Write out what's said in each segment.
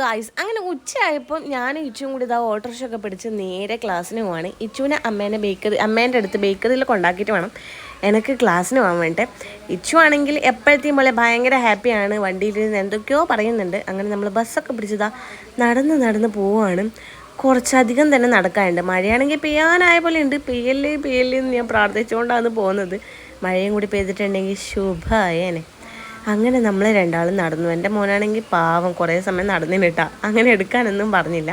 Guys, അങ്ങനെ ഉച്ചയായപ്പോൾ ഞാനും ഇച്ചും കൂടി ഇതാ ഓട്ടോറിക്ഷയൊക്കെ പിടിച്ച് നേരെ ക്ലാസ്സിന് പോവാണ്. ഇച്ചുവിനെ അമ്മേൻ്റെ അടുത്ത് ബേക്കറിയിൽ കൊണ്ടാക്കിയിട്ട് വേണം എനിക്ക് ക്ലാസ്സിന് പോകാൻ വേണ്ടേ. ഇച്ചു ആണെങ്കിൽ എപ്പോഴത്തെയും പോലെ ഭയങ്കര ഹാപ്പിയാണ്, വണ്ടിയിലിരുന്ന് എന്തൊക്കെയോ പറയുന്നുണ്ട്. അങ്ങനെ നമ്മൾ ബസ്സൊക്കെ പിടിച്ചതാ നടന്ന് പോവുകയാണ്. കുറച്ചധികം തന്നെ നടക്കാനുണ്ട്. മഴയാണെങ്കിൽ പെയ്യാനായ പോലെ ഉണ്ട്. പെയ്യല്ലേ എന്ന് ഞാൻ പ്രാർത്ഥിച്ചുകൊണ്ടാണ് പോകുന്നത്. മഴയും കൂടി പെയ്തിട്ടുണ്ടെങ്കിൽ ശുഭമായേനെ. അങ്ങനെ നമ്മൾ രണ്ടാളും നടന്നു. എൻ്റെ മോനാണെങ്കിൽ പാവം കുറേ സമയം നടന്നിന് കേട്ടോ. അങ്ങനെ എടുക്കാനൊന്നും പറഞ്ഞില്ല.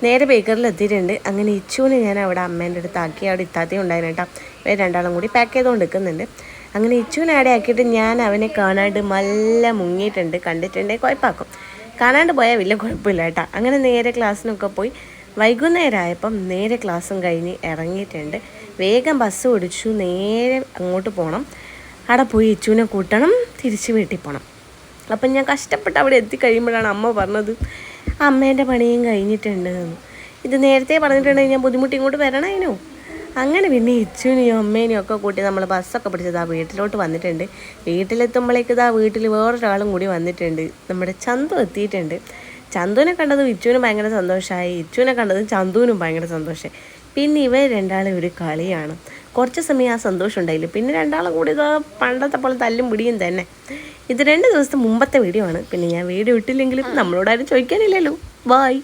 നേരെ ബേക്കറിൽ എത്തിയിട്ടുണ്ട്. അങ്ങനെ ഇച്ചുവിനെ ഞാൻ അവിടെ അമ്മേൻ്റെ അടുത്ത് ആക്കി, അവിടെ ഇത്താത്തയും ഉണ്ടായിരുന്നു കേട്ടോ. ഇവർ രണ്ടാളും കൂടി പാക്ക് ചെയ്തുകൊണ്ട് നിൽക്കുന്നുണ്ട്. അങ്ങനെ ഇച്ചുവിനെ അവിടെ ആക്കിയിട്ട് ഞാൻ അവനെ കാണാണ്ട് നല്ല മുങ്ങിയിട്ടുണ്ട്. കണ്ടിട്ടുണ്ടെങ്കിൽ കുഴപ്പമാക്കും, കാണാണ്ട് പോയാൽ വലിയ കുഴപ്പമില്ല കേട്ടോ. അങ്ങനെ നേരെ ക്ലാസ്സിനൊക്കെ പോയി വൈകുന്നേരമായപ്പം നേരെ ക്ലാസ്സും കഴിഞ്ഞ് ഇറങ്ങിയിട്ടുണ്ട്. വേഗം ബസ് ഓടിച്ചു, നേരെ അങ്ങോട്ട് പോകണം. അവിടെ പോയി ഇച്ചുവിനെ കൂട്ടണം, തിരിച്ച് വീട്ടിൽ പോകണം. അപ്പം ഞാൻ കഷ്ടപ്പെട്ട് അവിടെ എത്തിക്കഴിയുമ്പോഴാണ് അമ്മ പറഞ്ഞത് അമ്മേൻ്റെ പണിയും കഴിഞ്ഞിട്ടുണ്ട്. ഇത് നേരത്തെ പറഞ്ഞിട്ടുണ്ടെങ്കിൽ ഞാൻ ബുദ്ധിമുട്ടി ഇങ്ങോട്ട് വരണേനോ. അങ്ങനെ പിന്നെ ഇച്ചുവിനെയും അമ്മേനെയും ഒക്കെ കൂട്ടി നമ്മൾ ബസ്സൊക്കെ പിടിച്ചത് ആ വീട്ടിലോട്ട് വന്നിട്ടുണ്ട്. വീട്ടിലെത്തുമ്പോഴേക്ക് ഇതാ വീട്ടിൽ വേറൊരാളും കൂടി വന്നിട്ടുണ്ട്. നമ്മുടെ ചന്തു എത്തിയിട്ടുണ്ട്. ചന്തുവിനെ കണ്ടതും ഇച്ചുവിനും ഭയങ്കര സന്തോഷമായി, ഇച്ചുവിനെ കണ്ടതും ചന്തുവിനും ഭയങ്കര സന്തോഷമായി. പിന്നെ ഇവർ രണ്ടാളും ഒരു കളിയാണ്. കുറച്ച് സമയം ആ സന്തോഷം ഉണ്ടായില്ല. പിന്നെ രണ്ടാളും കൂടി ഇത് പണ്ടത്തെ പോലെ തല്ലും പിടിയും തന്നെ. ഇത് 2 ദിവസത്തെ മുമ്പത്തെ വീഡിയോ ആണ്. പിന്നെ ഞാൻ വീഡിയോ ഇട്ടില്ലെങ്കിലും നമ്മളോടാരും ചോദിക്കാനില്ലല്ലോ. ബായ്.